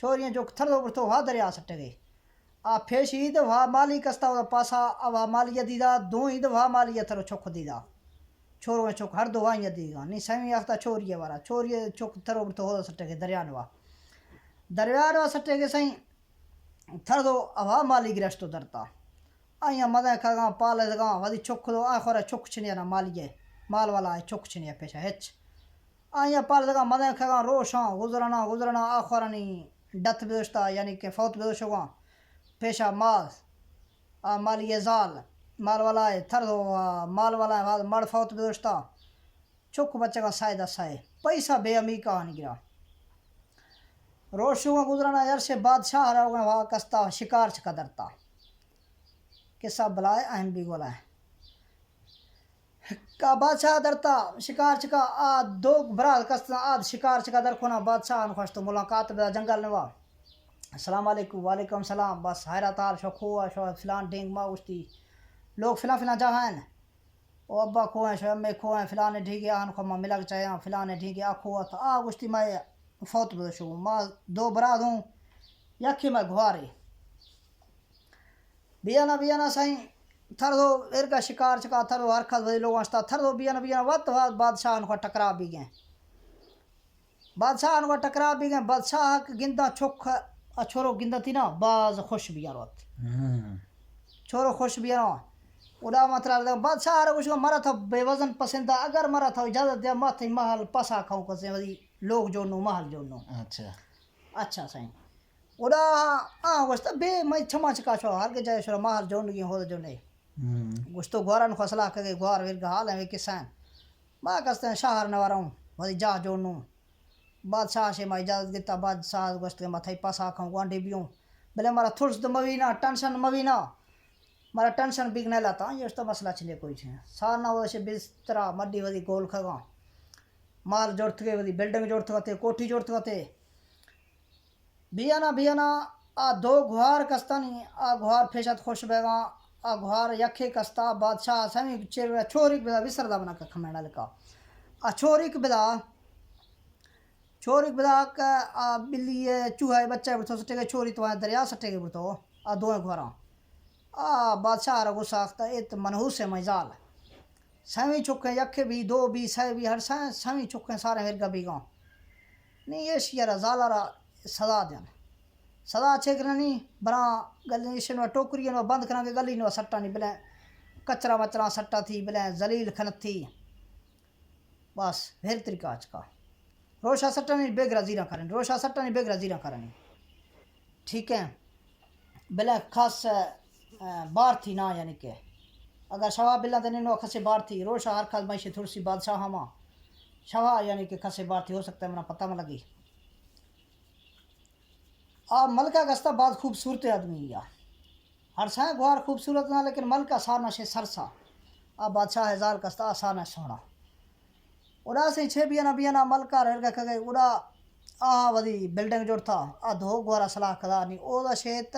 چوریاں جو تھر دو برتو وا دریا سٹے گئے آ پھیش عید وا مالی کستا وہ پاسا وا مالیہ دیدا دو عید وا مالیہ تھرو چوک دیدا چھورو چوک ہر دو وائیں دیگا نہیں سیمی آختا چوریہ وارا چوریہ چوک تھرو برتو ہو سٹے گئے دریا نوا سٹے گئے سائیں تھر دو وا مالی گرشتو درتا آئیاں مدہ کھگاں پالے دگاں ودی چوک دو آخورا چوک چھنیا نا مالیہ مال والا ہے چوک چھنیا پیشا ہچ آئیاں پالے دگاں مدہ کھگاں روشاں گزرنا آخورا نہیں ڈت بدوشتا یعنی کہ فوت بدوشگاں پیشا مالیہ زال مال والا ہے تھر دو مال والا ہے مڑ فوت بدوشتا چوک بچے گا سائے دا سائے پیسہ بے امی کا نہیں گرا روشوں گزرنا یار سے بادشاہ رہا ہوگا وہاں کستا شکار چکا درتا کسا بلائے اہم بھی گولا ہے کا بادشاہ درتا شکار چکا آد دو براد کستا آد شکار چکا در کھونا بادشاہ انخوش تو ملاقات بدا جنگل نوا السلام علیکم وعلیکم السلام بس حیرتار شو کھوا شو فلان ڈینگ ما گشتی لوگ فلان جہاں او ابا کھوئیں شو امی کھوئیں فلان ڈھیگے آن خو ما ملک چاہیاں فلان ڈھیگے آکھوا تا گشتی میں فوت بدو شو ما دو براد ہوں یکی میں گھوارے بیانا سائیں تھر دو ارگا شکار چکا تھر دو ہرکھت بدی لوگ آشتا تھر دو بیانا وقت بادشاہ ان کو ٹکرا بھی گئے بادشاہ گندہ چوک چھوڑو گندہ تھی نا باز خوش بھی آروت چھوڑو خوش بھی آرو ادا مطلب بادشاہ آرہ کچھ مرا تھا بے وزن پسندہ اگر مرا تھا اجازت دیا ماں تھی محل پسا کھاؤں کسے ودی لوگ جوڑنو محل جوڑنو اچھا سائیں ادا گوشتا بے میں چھما چکا شو ہر کے جائے شو محل جوڑنگی ہو جوڑنے گوشتو گوارن کو صلاح کرے گوار ویرگا حال ہیں کسان ماں کستے ہیں شہر نوارا ہوں ودی جا جوڑنو بادشاہ سے میں اجازت دیتا بادشاہ گوشت میں تھائی پاسا کھاؤں گوانڈے بیوں بلے مارا تھرس دو موینا ٹنشن موینا مارا ٹنشن بگنے لاتا یہ اس تو مسئلہ چلے کوئی چھے سارنا وہ سے بسترہ مڈی ودی گول کھگاں مال جوڑت گئے ودی بلڈنگ جوڑت گئے کوٹھی جوڑت گئے بیانا دو گھوار کستانی گھوار پھیشت خوش بیگاں گھوار یکھے کستا بادشاہ سمی چھوریک بدا وسر دا بنا کھمینا لکا چھوریک بدا کا بلی چوہا بچہ بڑھتو سٹے گئے چھوری تو دریا سٹے گئے بڑھتو دوئے گھوراں بادشاہ رگو ساختہ ایت منحوس ہے مجال سویں چکیں یکھے بھی دو بھی سائے بھی ہر سویں چکیں سارے ہرگا بھی گاں نہیں یہ شیرہ زالارہ سزا دین سزا چھے کرنا نہیں براں گلی شنو ٹوکری نو بند کرنا کے گلی نو سٹا نہیں بلیں کچرا وچرا سٹا تھی بلیں زلیل کھنت تھی بس پھر طریقہ چکا روشا سٹا نہیں بے گرازی نہ کرنی ٹھیک ہے بلیں خاص بار تھی نا یعنی کہ اگر شوا بلا دنے نو خسے بار تھی روشا ہر خاص معیشی تھوڑی بادشاہ ہما شوا یعنی کہ خسے بار تھی ہو سکتا ہے منا پتہ میں لگی ملکہ گستا بعد خوبصورت آدمی یا ہر سائیں گوار خوبصورت نہ لیکن ملکہ سارنا شے سرسا بادشاہ ہزار کستا آسانا سونا اڑا سے چھے بیانا ملکہ رہ گا کھگئے اڑا ودی بلڈنگ جوڑ تھا دھو گوارا صلاح کدا نہیں او دا شیط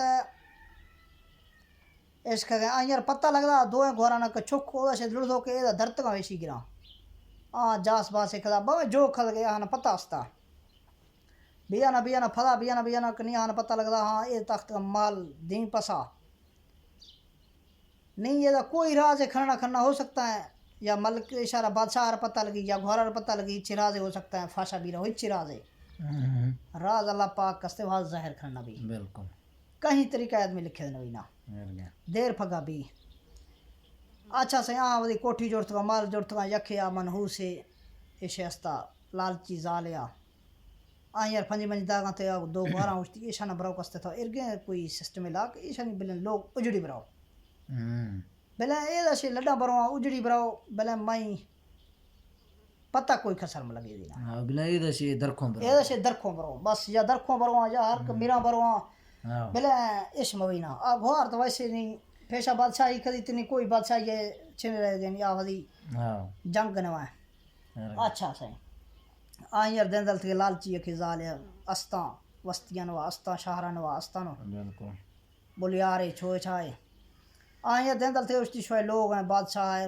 اس کھگئے یار پتہ لگ دا دوئے گوارا نہ چک او دا شیط لڑ دھو کے درتگاں ویشی گرا جاس باسے کدا باوے جو کھل گیا ہاں پتہ استا بیانا پھلا بیانا کنی ہاں پتہ لگ دا ہاں اے تخت مال دین پسا نہیں یہ دا کوئی راز کھڑنا ہو سکتا ہے یا ملک اشارہ بادشاہ رہ پتہ لگی یا گھوڑا رہ پتہ لگی اچھی راز ہو سکتا ہے فاشا بھی رہو اچھی راز ہے راز اللہ پاک کستے واز ظاہر کرنا بھی بالکل کہیں طریقہ آدمی لکھے نوی نا دیر پھگا بھی اچھا سے ودی کوٹھی جوڑت گا مال جوڑت گا یکھے منحوس ہے ایشے استا لالچی زالیا یار پنجی منجی داگاں تے دو گھوراں اٹھتی ایشا نہ براؤ کستے تھا ارگے کوئی سسٹم لاک ایشا نہیں بلن لوگ اجڑی براؤ بلیں اے دا شے لڈا براؤ اجڑی براؤ بلیں مائیں پتہ کوئی خسر میں لگے دینا بلا اے دا شے درکھوں براؤ بس یا درکھوں براؤ یا ہر میرا براؤ بلیں عشق موینا گھوار تو ویسے نہیں پیشہ بادشاہی کدی اتنی کوئی بادشاہی ہے چھنے رہ گئے یا ودی جنگ نوائیں اچھا صحیح یار دن دل تھے لالچی اکھی زالیا استاں وستیاں نوا استاں شہرہ نوا استاں نو بولیارے چھوئے چھائے یار دن دل تھے اشتی شوئے لوگ ہیں بادشاہ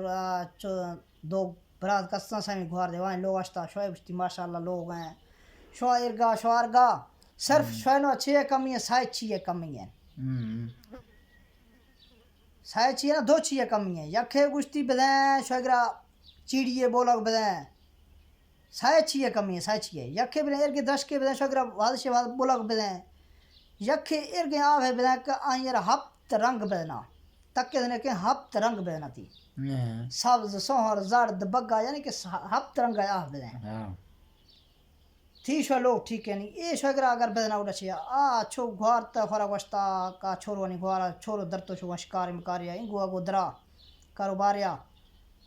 دو براد کستاں سائیں گھوار دے وائیں لوگ اشتا شوئے اشتی ماشاءاللہ لوگ ہیں شوئے ارگا صرف شوینو چھ کمی ہے سائے چھ کمی ہے سائے چھ نا دو چھ کمی ہے یکھے گشتی بدیں شوگرا چیڑیے بولک بدیں سائے چھ کمی ہے سائے چھ یکھے بدیں ارگے دش کے بدیں شوگرا وادش بولک بدیں یکھے ارگے آوے بدیں کہ آئیر ہفت رنگ بدنا تکے دنے کہ ہفت رنگ بدنا تھی سبز سوہر زرد بگا یعنی کہ ہفت رنگ آہ بدیں تھی شو لوگ ٹھیک ہے نہیں اے شوگرا اگر بدنا اڑا چیا چھو گوار تا خورا وشتا کا چھورو نہیں گوارا چھورو درتو شو وشکار مکاریا انگو اگو درا کاروباریا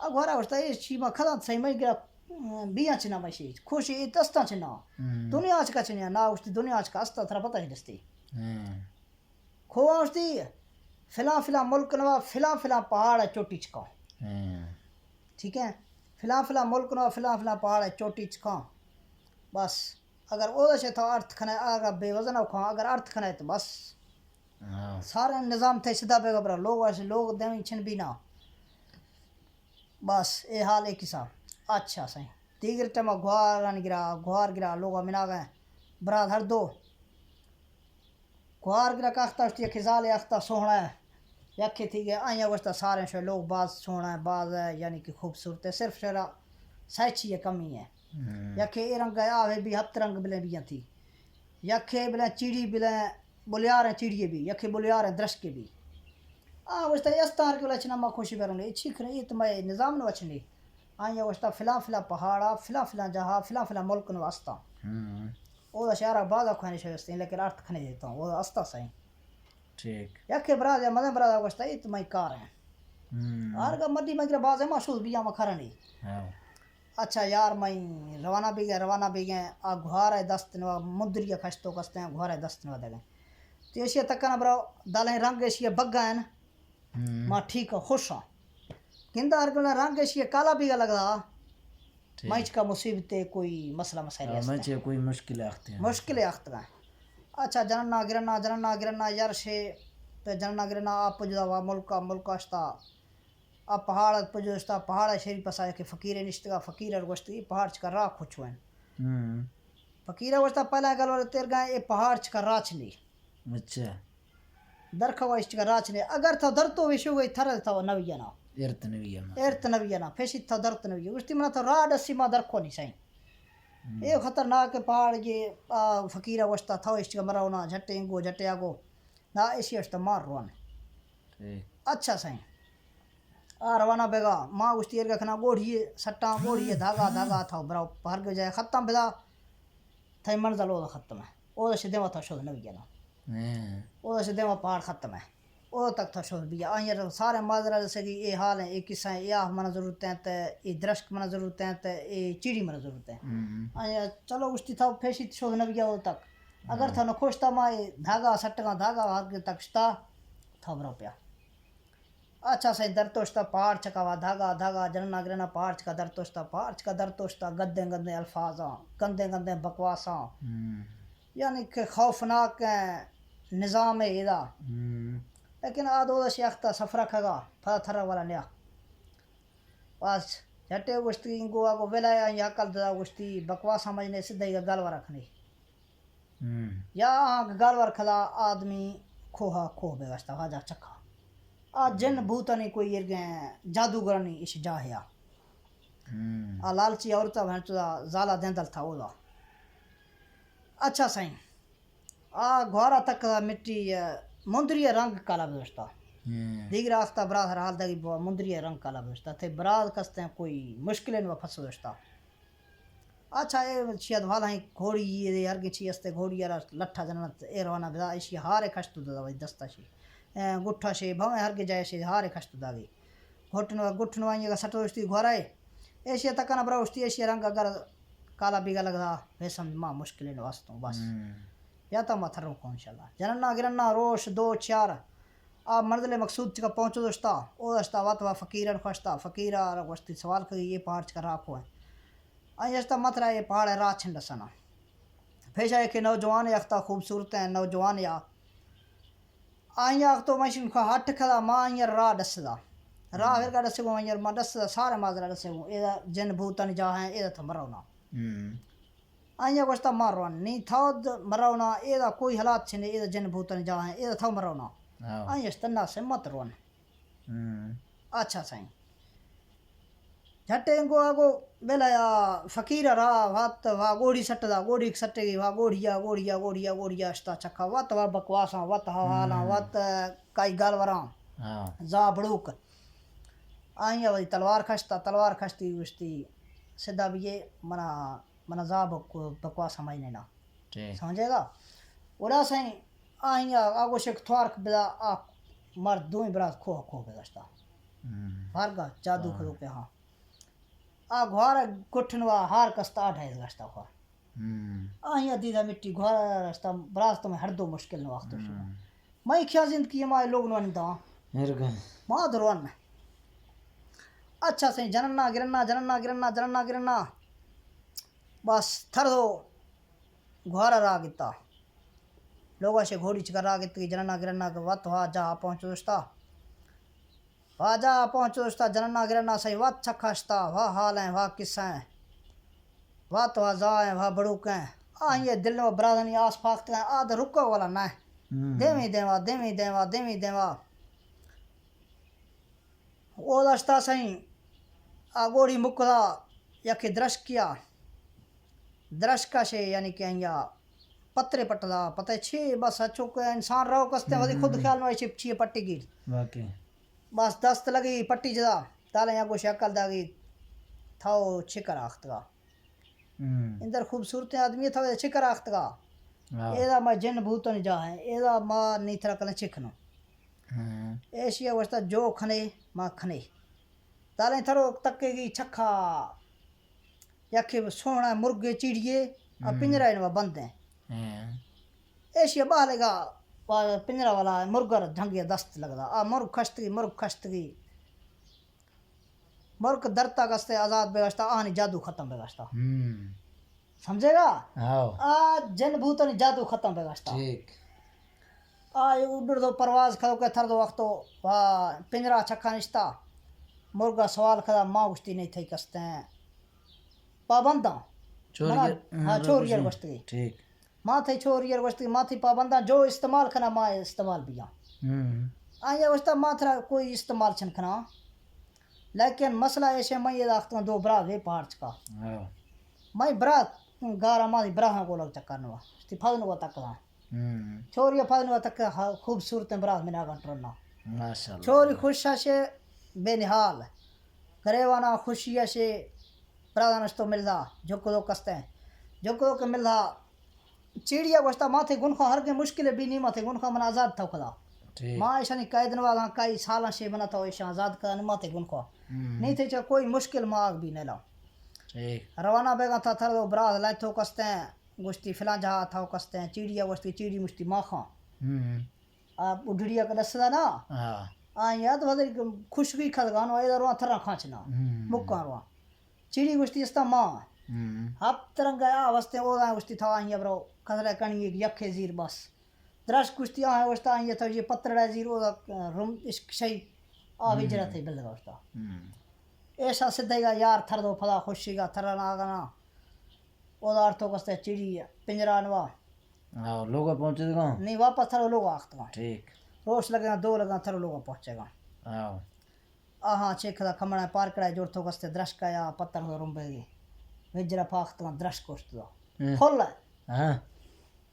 گوارا وشتا اے چیما کھدان صحیح میں گرا بیاں چنا بشی خوشی اے دستا چنا دنیا آج کا چنیا نا وشتی دنیا آج کا استا تھرا پتہ ہی دستی کھوا وشتی فلاں ملک نوا فلاں پہاڑ ہے چوٹی چکا ٹھیک ہے فلاں ملک نوا فلاں پہاڑ ہے چوٹی چکا بس اگر او سے تھا ارتھ کھنا اگر بے وزن کھا اگر ارتھ کھنا تو بس سارے نظام تھے سیدھا بے گبر لوگ ایسے لوگ دیویں چھن بھی نہ بس اے حال ایک حساب اچھا صحیح دیگر ٹائم گوار گرا لوگ منا گئے براد ہر دو گوار گرا کاختا اس کی خزال اختا سوہنا ہے یکھے تھی گئے آئیں وستا سارے شو لوگ باز سوہنا ہے باز ہے یعنی کہ خوبصورت ہے صرف شرا سائچی ہے کمی ہے یکھے اے رنگ آوے بھی ہفت رنگ بلے بھی تھی یکھے بلے چیڑی بلے بلیار ہیں چیڑیے بھی یکھے بلیار ہیں درش کے بھی وستا استار کے لچنا ما خوشی بروں یہ چیک رہی تو میں نظام نو اچھنی آئیں وستا فلاں پہاڑا فلاں جہاں فلاں ملک نو واسطہ او دا شہرہ بعد کھانے شوستے ہیں لیکن ارتھ کھنے دیتا ہوں وہ استا صحیح ٹھیک یکھے براد یا مدن براد وستا یہ تو میں کار ہیں آرگا مدی مگر باز ہے مشہور بھی آما کھرنی اچھا یار میں روانہ بھی گئے گھوار ہے دست نوا مدری کھشتو کستے ہیں گھوار ہے دست نوا دے گئے تو ایشیا تکنا برا دالیں رنگ ایشیا بگا ہیں ماں ٹھیک ہے خوش ہاں گندہ ارگنا رنگ ایشیا کالا بھی لگا مائچ کا مصیبتیں کوئی مسئلہ مسائل کوئی مشکل آختے ہیں مشکل آخت گئے اچھا جننا گرنا یار شے تو جننا گرنا آپ پجدا وا ملک اشتا آپ پہاڑ پجوشتا پہاڑ شیری پسائے کہ فقیر نشتگا فقیر ارگوشتی پہاڑ چکا راہ کھوچویں فقیر ارگوشتا پہلا گل والے تیر گئے یہ پہاڑ چکا راہ چلی اچھا درخوا اس چکا راہ چلی اگر تھا درتو ویشو گئی تھر تھا وہ نوینا ارت نوینا پھیسی تھا درت نوی اس منا تو راہ ڈسی ما درکھو نہیں سائیں یہ خطرناک پہاڑ یہ فقیر ارگوشتا تھا اس چکا مراؤنا جھٹے انگو جھٹے آگو نا اسی اشتا مار روان اچھا سائیں روانہ بیگا ماں گشتی ارگا کھنا گوڑھیے سٹاں گوڑھیے دھاگا تھا براو پہر کے جائے ختم بدا تھائی منزل او دا ختم ہے او دا شدیمہ تھا شود نوی جانا او دا شدیمہ پہاڑ ختم ہے او تک تھا شود بیا آئیں سارے مازرہ جیسے کہ اے حال ہیں اے قصہ ہیں اے آہ منہ ضرورت ہیں تے اے درشک منہ ضرورت ہیں تے اے چیڑی منہ ضرورت ہیں آئیں چلو گشتی تھا پھیشی شود نوی او تک اگر تھا نکھوشتا ماں دھاگا سٹگا دھاگا ہر کے تک شتا تھا براو پیا اچھا صحیح درتوشتا پہاڑ چکاوا دھاگا جننا گرنا پہاڑ چکا درتوشتا گندے الفاظاں گندے بکواساں یعنی کہ خوفناک نظام ہے ادا لیکن آدھو دا شیختا سفرہ کھگا پھا تھرا والا نیا بس جھٹے گشتی انگو آگو ویلایا یا کل دا گشتی بکواساں مجھنے سدھائی گا گالوار رکھنی یا گال وار کھلا آدمی کھوہ بے گشتا واجہ چکھا جن بھوتا نہیں کوئی ارگیں جادوگر نہیں اس جاہیا لالچی عورتہ بہن چودا زالا دیندل تھا اولا اچھا سائیں گھوارا تک مٹی مندری رنگ کالا بوشتا دیگر آختا براد ہر حال دگی مندری رنگ کالا بوشتا تھے براد کستے ہیں کوئی مشکلیں نو پھس دوشتا اچھا اے شاید والا ہی گھوڑی یہ ہرگی چی استے گھوڑی یارا لٹھا جنت اے روانہ بدا ایشی ہارے کشتو دا دستا شی گٹھا شے بھویں ہر کے جائے شے ہارے کشت داگی گٹھنو آئیں گا سٹو اشتی گھورائی ایشیا تکنا برا اشتی ایشیا رنگ اگر کالا بیگا لگدا ویسم ماں مشکلیں واسطوں بس یا تا ماں تھروں کو انشاءاللہ جننا گرنا روش 2-4 منزل مقصود چکا پہنچو دوشتا او دشتا واتوا فقیرن خوشتا فقیرہ رگوشتی سوال کری یہ پہاڑ چکا راکھو ہے آئیں اشتا مطرح یہ پہاڑ ہے راہ چھنڈ سنا پیشا ہے کہ نوجوان یاختا خوبصورت ہیں نوجوان یا آئیں تو ماشین کو ہٹ کھدا ماں آئیں راہ ڈس دا راہ پھر کا ڈسے گو آئیں ماں ڈس دا سارے مازرہ ڈسے گو اے جن بھوتن جا ہیں اے تھا مرونا آئیں گوشتا مارو نہیں تھا مرونا اے دا کوئی حالات چھنے اے دا جن بھوتن جا ہیں اے دا تھا مرونا آئیں استنا سے مت رون اچھا سائیں جھٹے انگو آگو بیلا یا فقیر را وات وا گوڑی سٹ دا گوڑی سٹے گی وا گوڑیا اشتا چکا وات وا بکواساں وات حوالاں وات کائی گال وراں زا بڑوک آئیں وی تلوار کھشتی گشتی سدھا بھی یہ منا زا بکواساں مائی نینا سمجھے گا اولا سائیں آئیں آگو شک تھوار بدا آ مرد دوئیں برات کھو بگشتا بھارگا جادو کھلو کے ہاں آ گھوارا کٹھنوا ہار کستا آٹھائیس گشتا خوا آئیں دیدہ مٹی گھوارا رشتا براز تو میں ہر دو مشکل نو وقت شما میں کیا زندگی ہمارے لوگ نوانی دا ماں دروان میں اچھا سہیں جننا گرنا بس تھر دو گھوارا را گتا لوگا سے گھوڑی چکر را گتی جننا گرنا کے وقت وہاں جا پہنچو دوستا جننا گرنا صحیح وقت چھکھاشتا واہ حال ہیں واہ قصہ ہیں وقت واہ زا ہیں واہ بڑوک ہیں آئیں دل میں برادنی آس پاکتے ہیں آدھ رکو والا نہ دیویں دیوا او داشتا صحیح آگوڑی مکدا یکی درشکا سے یعنی کہ آئیں پترے پٹدا پتہ چھی بس اچھو کہ انسان رہو کستے ہیں وزی خود خیال میں چھی پٹی گیر بس دست لگی پٹی جدا تالیں یا گوش عقل داگی تھاو چکر آختگا اندر خوبصورت آدمی تھاو چکر آختگا ایدہ میں جن بھوتن جا ہیں ایدہ ماں نہیں تھرا کلیں چکھنو ایشیا وشتا جو کھنے ماں کھنے تالیں تھرو تکے گی چھکھا یکی سونا مرگے چیڑیے پنجرہ انہوں بند ہیں ایشیا باہلے گا پنجرہ والا مرگر جھنگے دست لگدا مرگ کھشتگی مرگ درتا کستے آزاد بگشتا آنی جادو ختم بگشتا سمجھے گا جن بھوتنی جادو ختم بگشتا اڈر دو پرواز کھدو کہ تھر دو وقتو پنجرہ چھکا نشتا مرگا سوال کھدا ماں گشتی نہیں تھئی کستے ہیں پابنداں چوریر گشتگی ماں تھئی چوریر گشتگی ماں تھی پابنداں جو استعمال کھنا ماں استعمال بھی آئیں وشتا ماں تھرا کوئی استعمال چھن کھنا لیکن مسئلہ ایسے میں یہ داختوں دو برا وے پہاڑ چکا میں برات گارا ماں دی براہاں کو لگ چکرنوا استی پھدنوا تکلا چوری پھدنوا تک خوبصورت برات میں ناگن ٹرنا چوری خوش سے بے نحال گریوانا خوشی سے برادانشتو ملدا جھکو دو کستے ہیں جھکو دو کہ ملدا چیڑیا گوشتا ماں تھے گنخوا ہر کے مشکل بھی نہیں ماں تھے گنخوا من آزاد تھا کھدا ماں ایشانی قائدن والا کئی سالاں سے بنا تھا ایشان آزاد کھدا ماں تھے گنخوا نہیں تھے چاہ کوئی مشکل ماں بھی نہیں لاؤ روانہ بیگا تھا تھر دو براد لائے تھو کستے ہیں گوشتی فلان جہاں تھا کستے ہیں چیڑیا گوشتی چیڑی مشتی ماں خواں آپ اڈھڑیا کا دستا نا آئیں یاد وزر خوشگی کھدگانو ایدہ روان تھران کھانچنا مکان روان چیڑی گوشتی استا ماں ہپ ترنگ گیا وستے او دائیں گوشتی تھا آئیں برو کھدرے کنی ایک یکھے زیر بس درش گوشتی آئیں گوشتا آئیں تھا یہ پترڑا زیر او دا روم عشق شئی آوی جرہ تھی بلدگا گوشتا ایسا سدھے گا یار تھر دو پھدا خوشی گا تھران آگانا او دا ارتھو کستے چیڑی پنجرہ نوا لوگا پہنچے گا نہیں واپس تھرو لوگا آخت گا روش لگے گا دو لگا تھرو لوگا پہنچے گا آہاں چیک دا کھمڑا پار کڑائے جوڑ تھو کستے درش کا یا پتر ہو روم بے گی وجرہ پاکت گا درش کوشت دا کھول لائے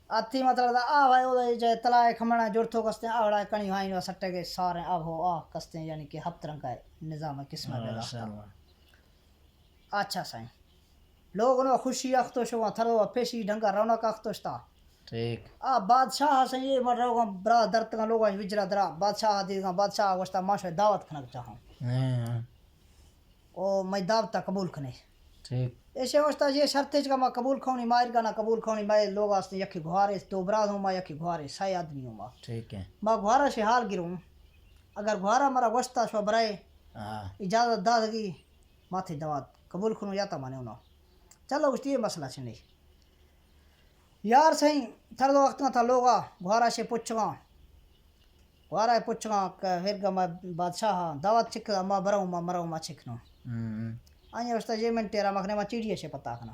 آتی مطلب دا آوائے او دا جائے تلائے کھمڑا جوڑ تھو کستے آوڑائے کنی ہائیں و سٹے گے سارے آب ہو آہ کستے یعنی کہ ہفت رنگ کا نظام قسمہ بے داختا اچھا سائیں لوگ انہوں خوشی اختو شو تھرو پیشی ڈھنگا رونق اختو شتا بادشاہ سے یہ مر رہو گا برا درد کا لوگا وجرہ درا بادشاہ دی گا بادشاہ وشتا ماشو دعوت کھنک چاہاں او میں دعوتا قبول کھنے ایسے وشتا یہ شرط ہے کہ میں قبول کھونی مائر گا نہ قبول کھونی میں لوگ آستے یکی گھوارے دو براد ہوں میں یکی گھوارے سائے آدمی ہوں میں گھوارا سے حال گروں اگر گھوارا مرا وشتا شو برائے اجازت دا دگی ماتھی دعوت قبول کھنو یا تا مانے انہوں چلو اس یہ مسئلہ سے نہیں یار صحیح تھر دو وقت تھا لوگا گھوارا سے پوچھگا کہ پھر گا میں بادشاہ دعوت چکھا ماں براؤں ماں مراؤں ماں چکھنو آئیں وشتا یہ من تیرا مکھنے ماں چیڑیے سے پتا کھنا